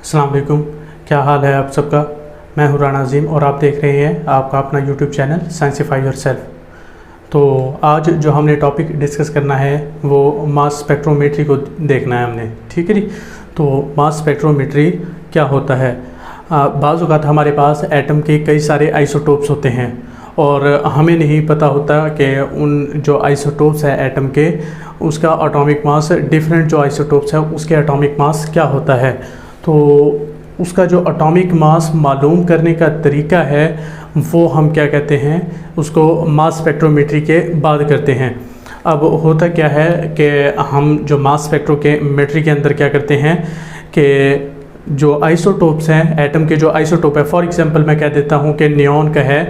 अस्सलाम वालेकुम। क्या हाल है आप सबका। मैं हूं राना अजीम और आप देख रहे हैं आपका अपना यूट्यूब चैनल साइंसिफाई योरसेल्फ। तो आज जो हमने टॉपिक डिस्कस करना है वो मास स्पेक्ट्रोमेट्री को देखना है हमने, ठीक है जी। तो मास स्पेक्ट्रोमेट्री क्या होता है। बाज़ औक़ात हमारे पास एटम के कई सारे आइसोटोप्स होते हैं और हमें नहीं पता होता कि उन जो आइसोटोप्स है एटम के उसका एटॉमिक मास डिफरेंट जो आइसोटोप्स है उसके एटॉमिक मास क्या होता है। तो उसका जो एटॉमिक मास मालूम करने का तरीका है वो हम क्या कहते हैं, उसको मास स्पेक्ट्रोमेट्री के बाद करते हैं। अब होता क्या है कि हम जो मास स्पेक्ट्रोमेट्री के अंदर क्या करते हैं कि जो आइसोटोप्स हैं एटम के जो आइसोटोप है, फॉर एग्जांपल मैं कह देता हूँ कि नियॉन का है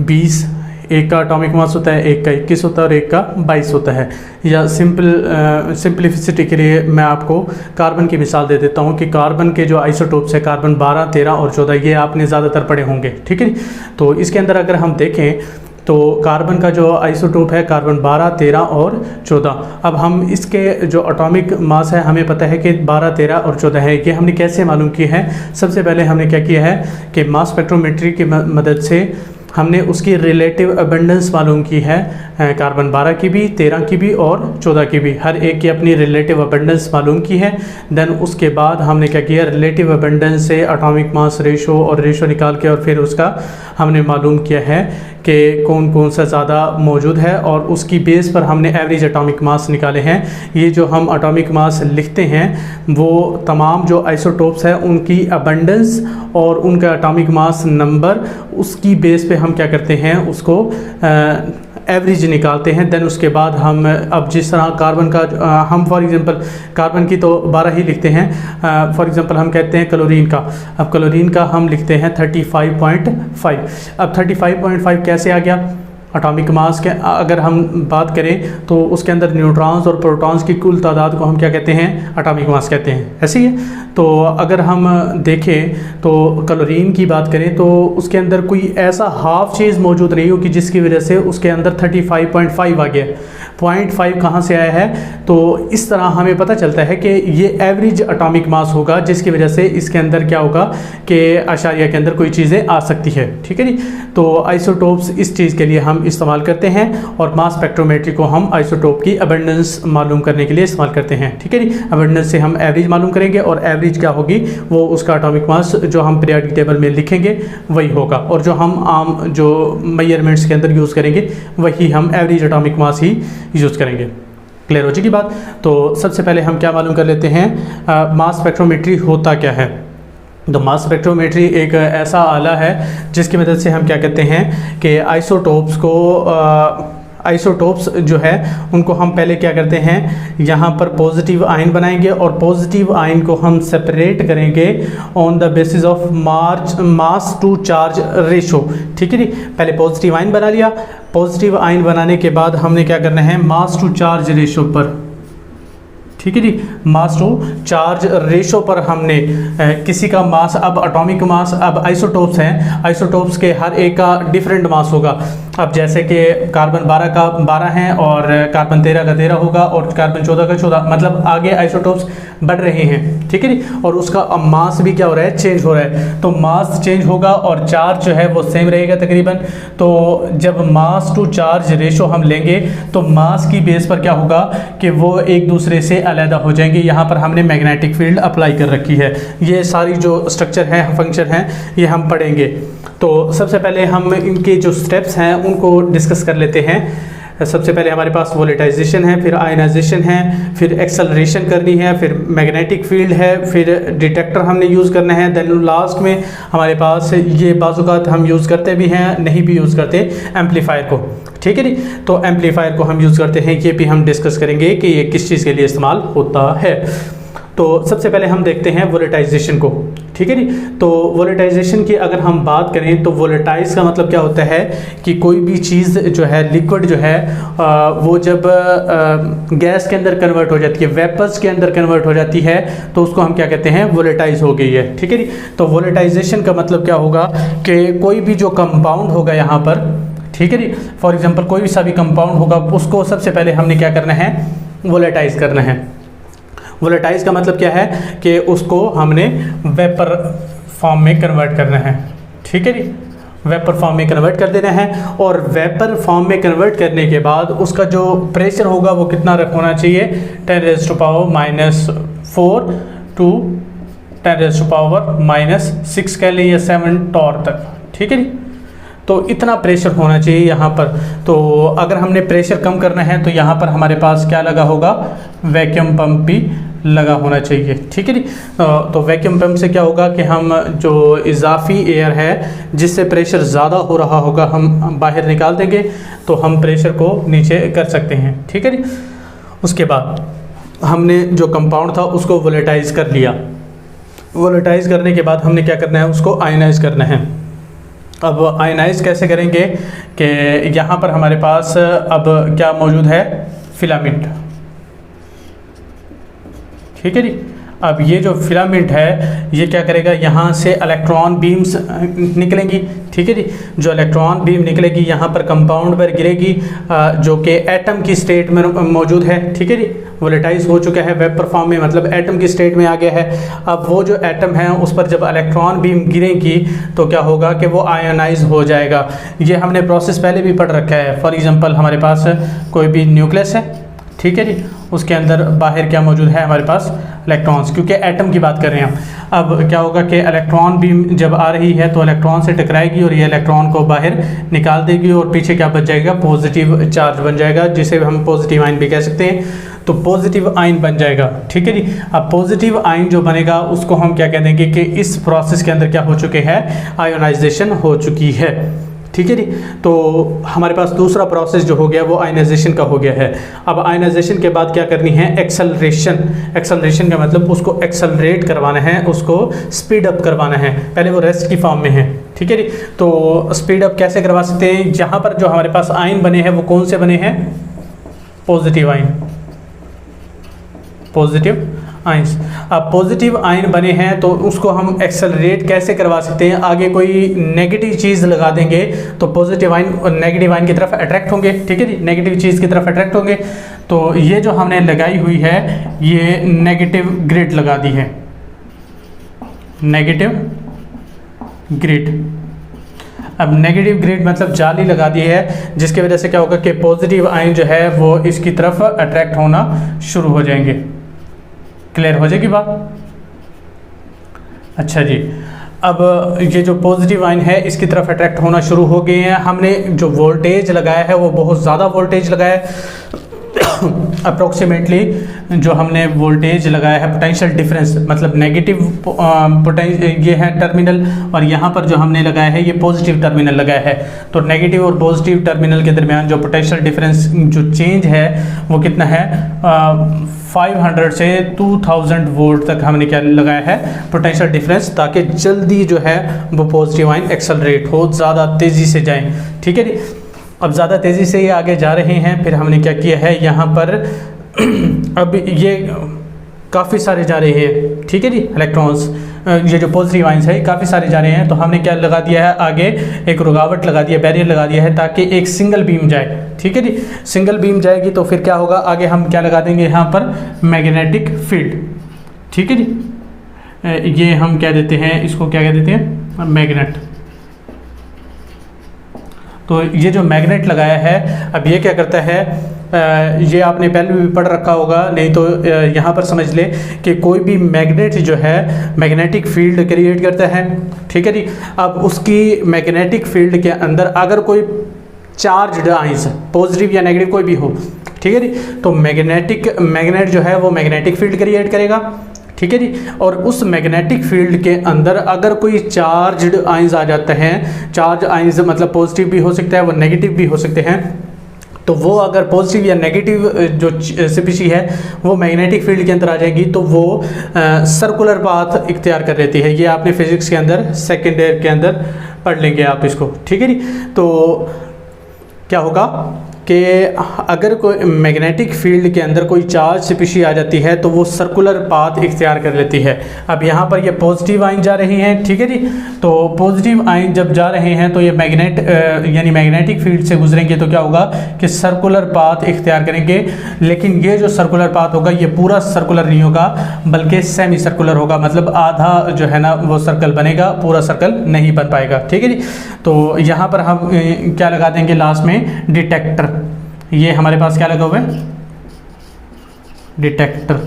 20, एक का एटॉमिक मास होता है, एक का 21 होता है और एक का 22 होता है। या सिंपलिसिटी के लिए मैं आपको कार्बन की मिसाल दे देता हूँ कि कार्बन के जो आइसोटोप्स है कार्बन 12, 13 और 14, ये आपने ज़्यादातर पढ़े होंगे, ठीक है। तो इसके अंदर अगर हम देखें तो कार्बन का जो आइसोटोप है कार्बन 12, 13 और 14। अब हम इसके जो एटॉमिक मास है हमें पता है कि 12, 13 और 14 है। ये हमने कैसे मालूम किया है। सबसे पहले हमने क्या किया है कि मास स्पेक्ट्रोमेट्री की मदद से हमने उसकी रिलेटिव अबंडेंस मालूम की है। कार्बन 12 की भी, 13 की भी और 14 की भी, हर एक की अपनी रिलेटिव अबंडेंस मालूम की है। देन उसके बाद हमने क्या किया, रिलेटिव अबंडेंस से एटॉमिक मास रेशो और रेशो निकाल के और फिर उसका हमने मालूम किया है कि कौन कौन सा ज़्यादा मौजूद है और उसकी बेस पर हमने एवरेज एटॉमिक मास निकाले हैं। ये जो हम एटॉमिक मास लिखते हैं वो तमाम जो आइसोटोप्स हैं उनकी अबंडेंस और उनका एटॉमिक मास नंबर, उसकी बेस पे हम क्या करते हैं, उसको एवरेज निकालते हैं। देन उसके बाद हम अब जिस तरह कार्बन का हम फॉर एग्जांपल कार्बन की तो 12 ही लिखते हैं। फॉर एग्जांपल हम कहते हैं क्लोरीन का, अब क्लोरीन का हम लिखते हैं 35.5। अब 35.5 कैसे आ गया। एटॉमिक मास के अगर हम बात करें तो उसके अंदर न्यूट्रॉन्स और प्रोटॉन्स की कुल तादाद को हम क्या कहते हैं, एटॉमिक मास कहते हैं, ऐसे ही है। तो अगर हम देखें तो क्लोरीन की बात करें तो उसके अंदर कोई ऐसा हाफ चीज़ मौजूद नहीं हो कि जिसकी वजह से उसके अंदर 35.5 आ गया। 0.5 कहाँ से आया है, तो इस तरह हमें पता चलता है कि ये एवरेज एटॉमिक मास होगा जिसकी वजह से इसके अंदर क्या होगा कि आशारिया के अंदर कोई चीज़ें आ सकती है, ठीक है जी। तो आइसोटोप्स इस चीज़ के लिए हम इस्तेमाल करते हैं और मास स्पेक्ट्रोमेट्री को हम आइसोटोप की अबंडेंस मालूम करने के लिए इस्तेमाल करते हैं, ठीक है जी। अबंडेंस से हम एवरेज मालूम करेंगे और एवरेज क्या होगी, वो उसका एटॉमिक मास जो हम पीरियोडिक टेबल में लिखेंगे वही होगा और जो हम आम जो मेजरमेंट्स के अंदर यूज़ करेंगे वही हम एवरेज एटॉमिक मास ही यूज़ करेंगे। क्लियर हो जाएगी बात। तो सबसे पहले हम क्या मालूम कर लेते हैं, मास स्पेक्ट्रोमेट्री होता क्या है। तो मास स्पेक्ट्रोमेट्री एक ऐसा आला है जिसकी मदद से हम क्या कहते हैं कि आइसोटोप्स जो है उनको हम पहले क्या करते हैं, यहाँ पर पॉजिटिव आयन बनाएंगे और पॉजिटिव आयन को हम सेपरेट करेंगे on the basis of mass to charge ratio, ठीक है जी। पहले पॉजिटिव आयन बना लिया, पॉजिटिव आयन बनाने के बाद हमने क्या करना है, मास टू चार्ज रेशो पर, ठीक है जी, मास टू चार्ज रेशो पर हमने किसी का मास, अब एटॉमिक मास, अब आइसोटोप्स हैं, आइसोटोप्स के हर एक का डिफरेंट मास होगा। अब जैसे कि कार्बन 12 का 12 है और कार्बन 13 का 13 होगा और कार्बन 14 का 14, मतलब आगे आइसोटोप्स बढ़ रहे हैं, ठीक है जी। और उसका मास भी क्या हो रहा है, चेंज हो रहा है। तो मास चेंज होगा और चार्ज जो है वो सेम रहेगा तकरीबन। तो जब मास टू चार्ज रेशो हम लेंगे तो मास की बेस पर क्या होगा कि वो एक दूसरे से अलग हो जाएंगे। यहाँ पर हमने मैग्नेटिक फील्ड अप्लाई कर रखी है। ये सारी जो स्ट्रक्चर है, फंक्शन है, ये हम पढ़ेंगे। तो सबसे पहले हम इनके जो स्टेप्स हैं उनको डिस्कस कर लेते हैं। सबसे पहले हमारे पास वोलेटाइजेशन है, फिर आयनाइजेशन है, फिर एक्सेलरेशन करनी है, फिर मैग्नेटिक फील्ड है, फिर डिटेक्टर हमने यूज़ करना है। देन लास्ट में हमारे पास ये बाज़ हम यूज़ करते भी हैं, नहीं भी यूज़ करते, एम्पलीफायर को, ठीक है जी। तो एम्पलीफायर को हम यूज़ करते हैं, ये भी हम डिस्कस करेंगे कि ये किस चीज़ के लिए इस्तेमाल होता है। तो सबसे पहले हम देखते हैं वोलेटाइजेशन को, ठीक है जी। तो वोलेटाइजेशन की अगर हम बात करें तो वोलेटाइज का मतलब क्या होता है कि कोई भी चीज़ जो है, लिक्विड जो है वो जब गैस के अंदर कन्वर्ट हो जाती है, वेपर्स के अंदर कन्वर्ट हो जाती है तो उसको हम क्या कहते हैं, वोलेटाइज हो गई है, ठीक है जी। तो वोलेटाइजेशन का मतलब क्या होगा कि कोई भी जो कंपाउंड होगा यहाँ पर, ठीक है जी, फॉर एग्जांपल कोई भी सा भी कंपाउंड होगा उसको सबसे पहले हमने क्या करना है, वोलेटाइज करना है। वोलेटाइज का मतलब क्या है कि उसको हमने वेपर फॉर्म में कन्वर्ट करना है, ठीक है जी, वेपर फॉर्म में कन्वर्ट कर देना है। और वेपर फॉर्म में कन्वर्ट करने के बाद उसका जो प्रेशर होगा वो कितना होना चाहिए, 10⁻⁻⁴ टू 10⁻⁻�6 कह लें या 7 टॉर तक, ठीक है जी। तो इतना प्रेशर होना चाहिए यहाँ पर। तो अगर हमने प्रेशर कम करना है तो यहाँ पर हमारे पास क्या लगा होगा, वैक्यूम पंप भी लगा होना चाहिए, ठीक है जी। तो वैक्यूम पंप से क्या होगा कि हम जो इजाफी एयर है जिससे प्रेशर ज़्यादा हो रहा होगा हम बाहर निकाल देंगे, तो हम प्रेशर को नीचे कर सकते हैं, ठीक है जी। उसके बाद हमने जो कंपाउंड था उसको वोलेटाइज कर लिया। वोलेटाइज करने के बाद हमने क्या करना है, उसको आयनाइज करना है। अब आयनाइज कैसे करेंगे कि यहाँ पर हमारे पास अब क्या मौजूद है, फिलामेंट, ठीक है जी। अब ये जो फिलामेंट है ये क्या करेगा, यहाँ से इलेक्ट्रॉन बीम्स निकलेंगी, ठीक है जी। जो इलेक्ट्रॉन बीम निकलेगी यहाँ पर कंपाउंड पर गिरेगी जो कि एटम की स्टेट में मौजूद है, ठीक है जी। वोलेटाइज हो चुका है वेपर फॉर्म में, मतलब एटम की स्टेट में आ गया है। अब वो जो एटम है उस पर जब इलेक्ट्रॉन बीम गिरेगी तो क्या होगा कि वो आयोनाइज हो जाएगा। ये हमने प्रोसेस पहले भी पढ़ रखा है। फॉर एग्जांपल हमारे पास कोई भी न्यूक्लियस है, ठीक है जी, उसके अंदर बाहर क्या मौजूद है, हमारे पास इलेक्ट्रॉन्स, क्योंकि एटम की बात कर रहे हैं हम। अब क्या होगा कि इलेक्ट्रॉन बीम जब आ रही है तो इलेक्ट्रॉन से टकराएगी और ये इलेक्ट्रॉन को बाहर निकाल देगी और पीछे क्या बच जाएगा, पॉजिटिव चार्ज बन जाएगा, जिसे हम पॉजिटिव आयन भी कह सकते हैं। तो पॉजिटिव आयन बन जाएगा, ठीक है जी। अब पॉजिटिव आयन जो बनेगा उसको हम क्या कह देंगे कि इस प्रोसेस के अंदर क्या हो चुके हैं, आयोनाइजेशन हो चुकी है, ठीक है जी। तो हमारे पास दूसरा प्रोसेस जो हो गया वो आयनाइजेशन का हो गया है। अब आयनाइजेशन के बाद क्या करनी है, एक्सेलरेशन। एक्सेलरेशन का मतलब उसको एक्सेलरेट करवाना है, उसको स्पीड अप करवाना है। पहले वो रेस्ट की फॉर्म में है, ठीक है जी। तो स्पीड अप कैसे करवा सकते हैं, यहाँ पर जो हमारे पास आयन बने हैं वो कौन से बने हैं, पॉजिटिव आयन, पॉजिटिव आयंस। अब पॉजिटिव आयन बने हैं तो उसको हम एक्सेलरेट कैसे करवा सकते हैं, आगे कोई नेगेटिव चीज़ लगा देंगे तो पॉजिटिव आयन नेगेटिव आयन की तरफ अट्रैक्ट होंगे, ठीक है जी, नेगेटिव चीज़ की तरफ अट्रैक्ट होंगे। तो ये जो हमने लगाई हुई है ये नेगेटिव ग्रिड लगा दी है, नेगेटिव ग्रिड। अब नेगेटिव ग्रिड मतलब जाली लगा दी है, जिसकी वजह से क्या होगा कि पॉजिटिव आयन जो है वो इसकी तरफ अट्रैक्ट होना शुरू हो जाएंगे। क्लियर हो जाएगी बात। अच्छा जी, अब ये जो पॉजिटिव आयन है इसकी तरफ अट्रैक्ट होना शुरू हो गए हैं। हमने जो वोल्टेज लगाया है वो बहुत ज़्यादा वोल्टेज लगाया है अप्रोक्सीमेटली जो हमने वोल्टेज लगाया है, पोटेंशियल डिफरेंस मतलब नेगेटिव ये है टर्मिनल, और यहाँ पर जो हमने लगाया है ये पॉजिटिव टर्मिनल लगाया है। तो नेगेटिव और पॉजिटिव टर्मिनल के दरमियान जो पोटेंशियल डिफरेंस जो चेंज है वो कितना है, 500 से 2000 वोल्ट तक हमने क्या लगाया है, पोटेंशियल डिफरेंस, ताकि जल्दी जो है वो पॉजिटिव आयन एक्सेलरेट हो, ज़्यादा तेज़ी से जाएं, ठीक है जी। अब ज़्यादा तेज़ी से ये आगे जा रहे हैं। फिर हमने क्या किया है यहाँ पर अब ये काफ़ी सारे जा रहे हैं, ठीक है जी, इलेक्ट्रॉन्स, ये जो पॉजिटिव आयंस है काफ़ी सारे जा रहे हैं। तो हमने क्या लगा दिया है, आगे एक रुकावट लगा दिया, बैरियर लगा दिया है ताकि एक सिंगल बीम जाए, ठीक है जी। सिंगल बीम जाएगी तो फिर क्या होगा, आगे हम क्या लगा देंगे यहाँ पर, मैग्नेटिक फील्ड, ठीक है जी। ये हम क्या देते हैं, इसको क्या कह देते हैं, मैग्नेट। तो ये जो मैग्नेट लगाया है, अब ये क्या करता है, ये आपने पहले भी पढ़ रखा होगा, नहीं तो यहाँ पर समझ ले कि कोई भी मैग्नेट जो है मैग्नेटिक फील्ड क्रिएट करता है, ठीक है जी। अब उसकी मैग्नेटिक फील्ड के अंदर अगर कोई चार्ज आयंस पॉजिटिव या नेगेटिव कोई भी हो, ठीक है जी, तो मैग्नेट जो है वो मैग्नेटिक फील्ड क्रिएट करेगा, ठीक है जी। और उस मैग्नेटिक फील्ड के अंदर अगर कोई चार्ज्ड आयंस आ जाते हैं, चार्ज आयंस मतलब पॉजिटिव भी हो सकता है वो नेगेटिव भी हो सकते हैं, तो वो अगर पॉजिटिव या नेगेटिव जो स्पीशी है वो मैग्नेटिक फील्ड के अंदर आ जाएगी तो वो सर्कुलर पाथ इख्तियार कर लेती है। ये आपने फिजिक्स के अंदर सेकेंड ईयर के अंदर पढ़ लेंगे आप इसको, ठीक है जी। तो क्या होगा, कि अगर कोई मैग्नेटिक फील्ड के अंदर कोई चार्ज स्पीशी आ जाती है तो वो सर्कुलर पाथ इख्तियार कर लेती है। अब यहाँ पर ये पॉजिटिव आइन जा रही हैं, ठीक है जी। तो पॉजिटिव आइन जब जा रहे हैं तो ये यानी मैग्नेटिक फील्ड से गुजरेंगे तो क्या होगा कि सर्कुलर पाथ इख्तियार करेंगे। लेकिन ये जो सर्कुलर पाथ होगा ये पूरा सर्कुलर नहीं होगा बल्कि सेमी सर्कुलर होगा, मतलब आधा जो है ना वो सर्कल बनेगा, पूरा सर्कल नहीं बन पाएगा, ठीक है जी। तो यहाँ पर हम क्या लगा देंगे लास्ट में, डिटेक्टर। ये हमारे पास क्या लगा हुआ है, डिटेक्टर,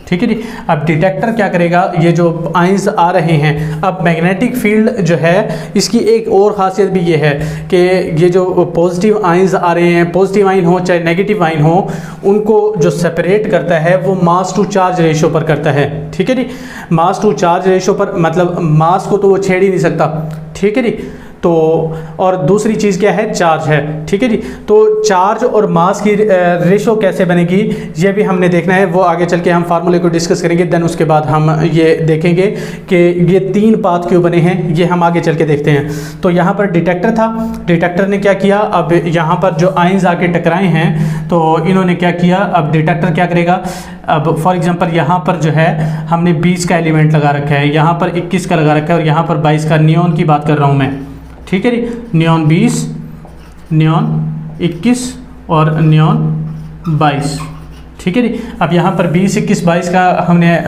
ठीक है जी। अब डिटेक्टर क्या करेगा, ये जो आइंस आ रहे हैं, अब मैग्नेटिक फील्ड जो है इसकी एक और ख़ासियत भी ये है कि ये जो पॉजिटिव आइंस आ रहे हैं, पॉजिटिव आइन हो चाहे नेगेटिव आइन हो, उनको जो सेपरेट करता है वो मास टू चार्ज रेशो पर करता है, ठीक है जी। मास टू चार्ज रेशो पर, मतलब मास को तो वो छेड़ ही नहीं सकता, ठीक है जी। तो और दूसरी चीज़ क्या है, चार्ज है, ठीक है जी। तो चार्ज और मास की रेशो कैसे बनेगी ये भी हमने देखना है, वो आगे चल के हम फार्मूले को डिस्कस करेंगे। देन उसके बाद हम ये देखेंगे कि ये 3 पाथ क्यों बने हैं, ये हम आगे चल के देखते हैं। तो यहाँ पर डिटेक्टर था, डिटेक्टर ने क्या किया, अब यहाँ पर जो आइंस आके टकराए हैं तो इन्होंने क्या किया, अब डिटेक्टर क्या करेगा, अब फॉर एग्जांपल यहाँ पर जो है हमने 20 का एलिमेंट लगा रखा है, यहाँ पर 21 का लगा रखा है और यहाँ पर 22 का, नियॉन की बात कर रहा हूँ मैं, ठीक है जी। नियॉन 20, नियॉन 21 और नियॉन 22, ठीक है जी। अब यहाँ पर 20, 21, 22 का हमने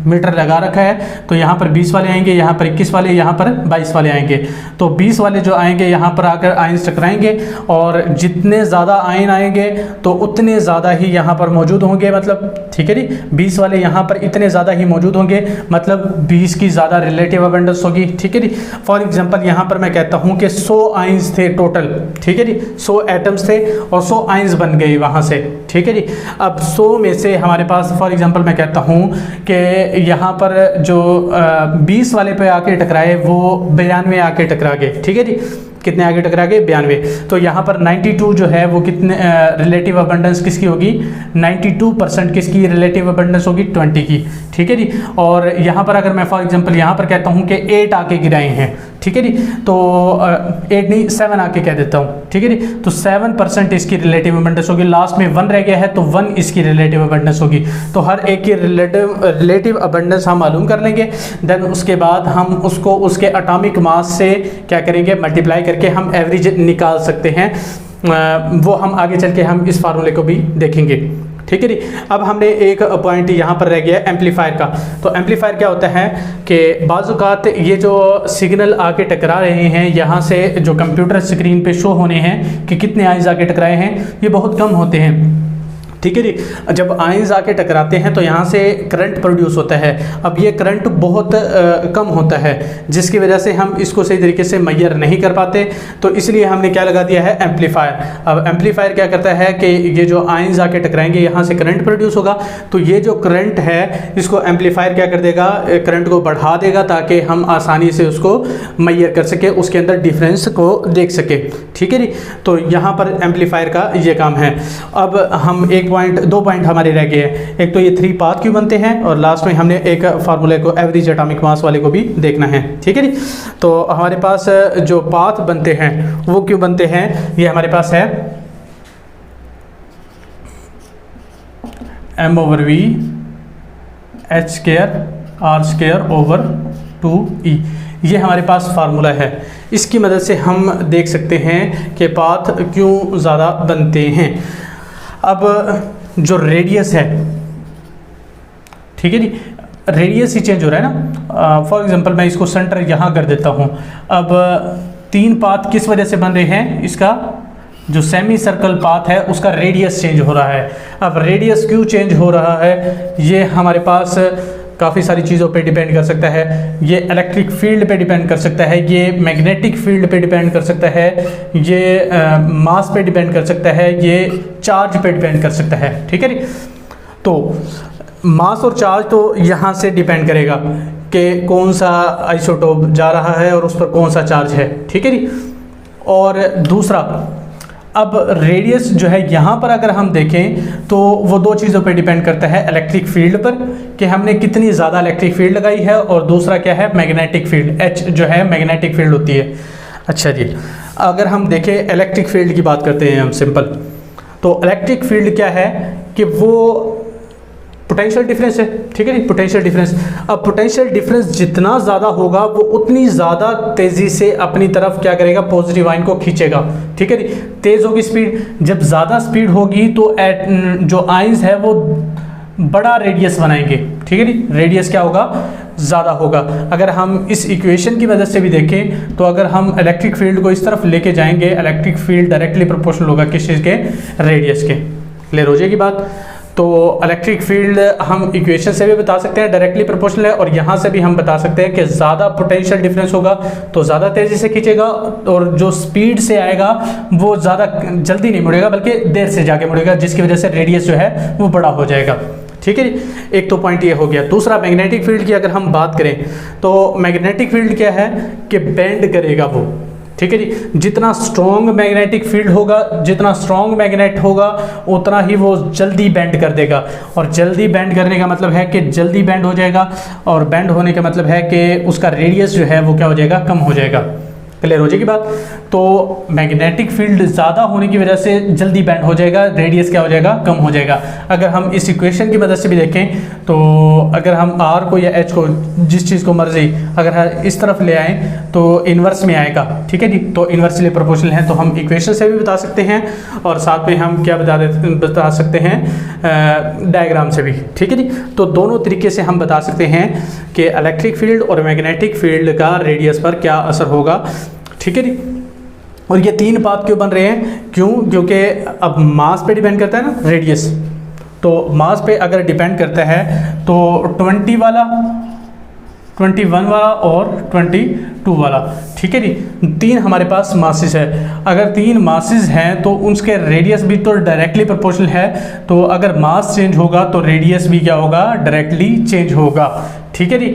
मीटर लगा रखा है, तो यहाँ पर 20 वाले आएंगे, यहाँ पर 21 वाले, यहाँ पर 22 वाले आएंगे। तो 20 वाले जो आएंगे यहाँ पर आकर आइंस टकराएंगे और जितने ज़्यादा आइन आएंगे तो उतने ज़्यादा ही यहाँ पर मौजूद होंगे, मतलब ठीक है जी। 20 वाले यहाँ पर इतने ज़्यादा ही मौजूद होंगे, मतलब 20 की ज़्यादा रिलेटिव अबंडेंस होगी, ठीक है जी। फॉर एग्जाम्पल यहाँ पर मैं कहता हूँ कि 100 आइंस थे टोटल, ठीक है जी, 100 एटम्स थे और 100 आइंस बन गए वहाँ से, ठीक है जी। अब 100 में से हमारे पास फॉर एग्जांपल मैं कहता हूँ कि यहाँ पर जो 20 वाले पे आके टकराए वो 92 आके टकरा गए, ठीक है जी। कितने आगे टकरा गए, 92। तो यहाँ पर 92 जो है वो कितने रिलेटिव अबंडेंस किसकी होगी, 92% किसकी रिलेटिव अबंडेंस होगी, 20 की, ठीक है जी। और यहाँ पर अगर मैं फॉर एग्जांपल यहाँ पर कहता हूँ कि 8 आके गिराए हैं, ठीक है जी, तो 8 नहीं 7 आके कह देता हूँ, ठीक है जी। तो 7% इसकी रिलेटिव अबंडेंस होगी, लास्ट में 1 रह गया है तो 1 इसकी रिलेटिव अबंडेंस होगी। तो हर एक की रिलेटिव अबंडेंस हम मालूम कर लेंगे, देन उसके बाद हम उसको उसके एटॉमिक मास से क्या करेंगे, मल्टीप्लाई करके हम एवरेज निकाल सकते हैं। वो हम आगे चल के हम इस फार्मूले को भी देखेंगे, ठीक है जी। अब हमने एक पॉइंट यहाँ पर रह गया एम्पलीफायर का। तो एम्पलीफायर क्या होता है कि बाज़-औक़ात ये जो सिग्नल आके टकरा रहे हैं यहाँ से जो कंप्यूटर स्क्रीन पे शो होने हैं कि कितने आइंस आके टकराए हैं, ये बहुत कम होते हैं, ठीक है जी। जब आइंस आके टकराते हैं तो यहाँ से करंट प्रोड्यूस होता है। अब ये करंट बहुत कम होता है जिसकी वजह से हम इसको सही तरीके से मेजर नहीं कर पाते, तो इसलिए हमने क्या लगा दिया है, एम्पलीफायर। अब एम्पलीफायर क्या करता है कि ये जो आइंस आके टकराएंगे यहाँ से करंट प्रोड्यूस होगा, तो ये जो करंट है इसको एम्पलीफायर क्या कर देगा, करंट को बढ़ा देगा ताकि हम आसानी से उसको मेजर कर सके, उसके अंदर डिफरेंस को देख सके, ठीक है जी। तो यहाँ पर एम्पलीफायर का ये काम है। अब हम दो पॉइंट हमारे रह गए हैं, एक तो ये 3 पाथ क्यों बनते हैं और लास्ट में हमने एक फार्मूले को एवरेज एटॉमिक मास वाले को भी देखना है, ठीक है जी। तो हमारे पास जो पाथ बनते हैं वो क्यों बनते हैं, ये हमारे पास है m/v h²r²/2e, ये हमारे पास फार्मूला है। इसकी मदद से हम देख सकते हैं कि पाथ क्यों ज़्यादा बनते हैं। अब जो रेडियस है, ठीक है जी, रेडियस ही चेंज हो रहा है ना। फॉर एग्जांपल मैं इसको सेंटर यहाँ कर देता हूँ। अब 3 पाथ किस वजह से बन रहे हैं, इसका जो सेमी सर्कल पाथ है उसका रेडियस चेंज हो रहा है। अब रेडियस क्यों चेंज हो रहा है, ये हमारे पास काफ़ी सारी चीज़ों पे डिपेंड कर सकता है। ये इलेक्ट्रिक फील्ड पे डिपेंड कर सकता है, ये मैग्नेटिक फील्ड पे डिपेंड कर सकता है, ये मास पे डिपेंड कर सकता है, ये चार्ज पे डिपेंड कर सकता है, ठीक है जी। तो मास और चार्ज तो यहाँ से डिपेंड करेगा कि कौन सा आइसोटोप जा रहा है और उस पर कौन सा चार्ज है, ठीक है जी। और दूसरा, अब रेडियस जो है यहाँ पर अगर हम देखें तो वो 2 चीज़ों पे डिपेंड करता है, इलेक्ट्रिक फील्ड पर कि हमने कितनी ज़्यादा इलेक्ट्रिक फील्ड लगाई है, और दूसरा क्या है, मैग्नेटिक फील्ड, H जो है मैग्नेटिक फील्ड होती है। अच्छा जी, अगर हम देखें इलेक्ट्रिक फील्ड की बात करते हैं हम सिंपल, तो इलेक्ट्रिक फील्ड क्या है कि वो पोटेंशियल डिफरेंस है, ठीक है जी, पोटेंशियल डिफरेंस। अब पोटेंशियल डिफरेंस जितना ज़्यादा होगा वो उतनी ज़्यादा तेज़ी से अपनी तरफ क्या करेगा, पॉजिटिव आयन को खींचेगा, ठीक है जी। तेज़ होगी स्पीड, जब ज़्यादा स्पीड होगी तो जो आयंस है वो बड़ा रेडियस बनाएंगे, ठीक है जी, रेडियस क्या होगा, ज़्यादा होगा। अगर हम इस इक्वेशन की मदद से भी देखें तो अगर हम इलेक्ट्रिक फील्ड को इस तरफ लेके जाएंगे, इलेक्ट्रिक फील्ड डायरेक्टली प्रोपोर्शनल होगा किस चीज़ के, रेडियस के। क्लियर हो जाएगी बात। तो इलेक्ट्रिक फील्ड हम इक्वेशन से भी बता सकते हैं डायरेक्टली प्रोपोर्शनल है, और यहाँ से भी हम बता सकते हैं कि ज़्यादा पोटेंशियल डिफरेंस होगा तो ज़्यादा तेज़ी से खींचेगा, और जो स्पीड से आएगा वो ज़्यादा जल्दी नहीं मुड़ेगा बल्कि देर से जाके मुड़ेगा, जिसकी वजह से रेडियस जो है वो बड़ा हो जाएगा, ठीक है। एक तो पॉइंट ये हो गया। दूसरा, मैग्नेटिक फील्ड की अगर हम बात करें तो मैग्नेटिक फील्ड क्या है कि बेंड करेगा वो, ठीक है जी। जितना स्ट्रॉन्ग मैग्नेटिक फील्ड होगा, जितना स्ट्रॉन्ग मैग्नेट होगा उतना ही वो जल्दी बेंड कर देगा, और जल्दी बेंड करने का मतलब है कि जल्दी बेंड हो जाएगा, और बेंड होने का मतलब है कि उसका रेडियस जो है वो क्या हो जाएगा, कम हो जाएगा। क्लियर हो जाएगी बात। तो मैग्नेटिक फील्ड ज़्यादा होने की वजह से जल्दी बेंड हो जाएगा, रेडियस क्या हो जाएगा, कम हो जाएगा। अगर हम इस इक्वेशन की मदद से भी देखें तो अगर हम आर को या एच को, जिस चीज़ को मर्जी, अगर इस तरफ ले आएँ तो इन्वर्स में आएगा, ठीक है जी। तो इन्वर्सली प्रोपोर्शनल है, तो हम इक्वेशन से भी बता सकते हैं, और साथ में हम क्या बता सकते हैं, डायग्राम से भी, ठीक है जी। तो दोनों तरीके से हम बता सकते हैं कि इलेक्ट्रिक फील्ड और मैग्नेटिक फील्ड का रेडियस पर क्या असर होगा, ठीक है जी। और ये तीन बात क्यों बन रहे हैं, क्यों, क्योंकि अब मास पे डिपेंड करता है ना रेडियस, तो मास पे अगर डिपेंड करता है तो 20 वाला, 21 वाला और 22 वाला, ठीक है जी। तीन हमारे पास मासेस है। अगर तीन मासेस हैं तो उसके रेडियस भी तो डायरेक्टली प्रोपोर्शनल है, तो अगर मास चेंज होगा तो रेडियस भी क्या होगा, डायरेक्टली चेंज होगा, ठीक है जी।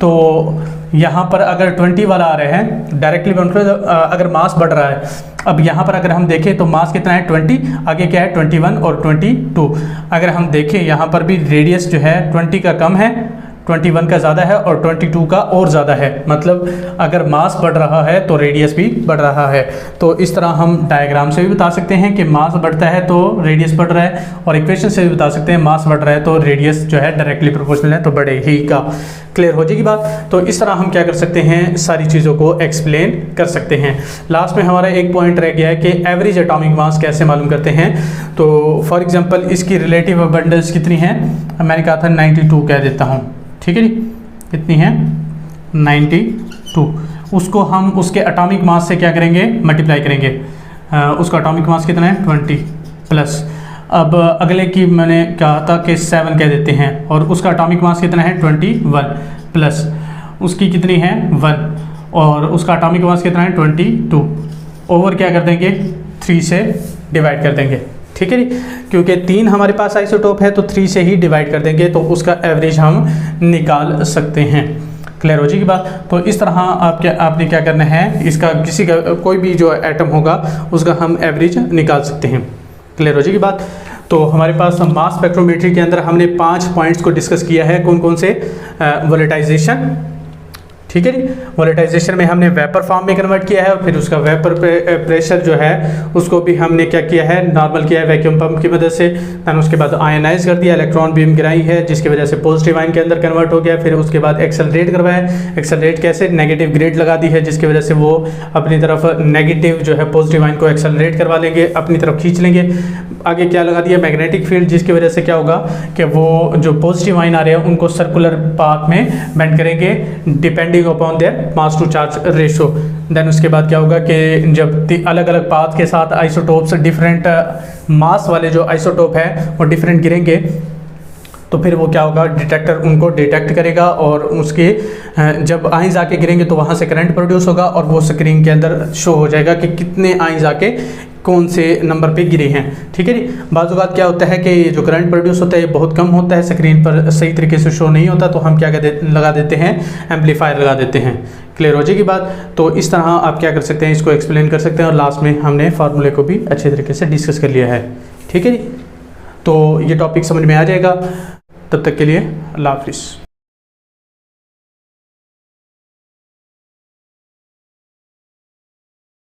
तो यहाँ पर अगर 20 वाला आ रहे हैं डायरेक्टली अगर मास बढ़ रहा है, अब यहाँ पर अगर हम देखें तो मास कितना है 20, आगे क्या है 21 और 22। अगर हम देखें यहाँ पर भी रेडियस जो है 20 का कम है, 21 का ज़्यादा है, और 22 का और ज़्यादा है। मतलब अगर मास बढ़ रहा है तो रेडियस भी बढ़ रहा है। तो इस तरह हम डायग्राम से भी बता सकते हैं कि मास बढ़ता है तो रेडियस बढ़ रहा है, और इक्वेशन से भी बता सकते हैं मास बढ़ रहा है तो रेडियस जो है डायरेक्टली प्रोपोर्शनल है, तो बढ़ेगा। क्लियर हो जाएगी बात। तो इस तरह हम क्या कर सकते हैं, सारी चीज़ों को एक्सप्लेन कर सकते हैं। लास्ट में हमारा एक पॉइंट रह गया है कि एवरेज एटॉमिक मास कैसे मालूम करते हैं। तो फॉर एग्जांपल इसकी रिलेटिव अबंडेंस कितनी है, मैंने कहा था 92 कह देता हूँ, ठीक है जी। कितनी है 92। उसको हम उसके एटॉमिक मास से क्या करेंगे, मल्टीप्लाई करेंगे। उसका एटॉमिक मास कितना है 20 प्लस, अब अगले की मैंने कहा था कि 7 कह देते हैं, और उसका एटॉमिक मास कितना है 21 प्लस उसकी कितनी है 1, और उसका एटॉमिक मास कितना है 22, ओवर क्या कर देंगे 3 से डिवाइड कर देंगे, ठीक है जी। क्योंकि 3 हमारे पास आइसोटोप है तो 3 से ही डिवाइड कर देंगे, तो उसका एवरेज हम निकाल सकते हैं। क्लियर हो जाएगी बात। तो इस तरह आपने क्या करना है, इसका किसी का कोई भी जो एटम होगा उसका हम एवरेज निकाल सकते हैं। क्लियर हो जाएगी बात। तो हमारे पास मास स्पेक्ट्रोमेट्री के अंदर हमने 5 पॉइंट्स को डिस्कस किया है। कौन कौन से, वोलेटाइजेशन, ठीक है जी। वोलेटाइजेशन में हमने वेपर फॉर्म में कन्वर्ट किया है, और फिर उसका वेपर प्रेशर जो है उसको भी हमने क्या किया है, नॉर्मल किया है वैक्यूम पंप की मदद से। दैन उसके बाद आयनाइज कर दिया, इलेक्ट्रॉन बीम गिराई है जिसकी वजह से पॉजिटिव आयन के अंदर कन्वर्ट हो गया। फिर उसके बाद एक्सेलरेट करवाया, एक्सेलरेट कैसे, नेगेटिव ग्रेड लगा दी है जिसकी वजह से वो अपनी तरफ नेगेटिव जो है पॉजिटिव आयन को एक्सेलरेट करवा लेंगे, अपनी तरफ खींच लेंगे। आगे क्या लगा दिया, मैग्नेटिक फील्ड, जिसकी वजह से क्या होगा कि वो जो पॉजिटिव आयन आ रहे हैं उनको सर्कुलर पाथ में बेंड करेंगे depending upon their mass to charge ratio. Then उसके बाद क्या होगा कि जब अलग अलग पाथ के साथ आइसोटोप्स डिफरेंट मास वाले जो आइसोटोप है वो डिफरेंट गिरेंगे, तो फिर वो क्या होगा, डिटेक्टर उनको डिटेक्ट करेगा, और उसके जब आइंस आके गिरेंगे तो वहाँ से करंट प्रोड्यूस होगा, और वो स्क्रीन के अंदर शो हो जाएगा कि कितने आइंस आके कौन से नंबर पे गिरे हैं, ठीक है जी। बाज़ औक़ात क्या होता है कि ये जो करंट प्रोड्यूस होता है ये बहुत कम होता है, स्क्रीन पर सही तरीके से शो नहीं होता, तो हम क्या लगा देते हैं, एम्पलीफायर लगा देते हैं। क्लियर हो जाएगी बात। तो इस तरह आप क्या कर सकते हैं, इसको एक्सप्लेन कर सकते हैं, और लास्ट में हमने फार्मूले को भी अच्छे तरीके से डिस्कस कर लिया है, ठीक है जी। तो ये टॉपिक समझ में आ जाएगा। तब तक के लिए अल्लाह हाफिज़।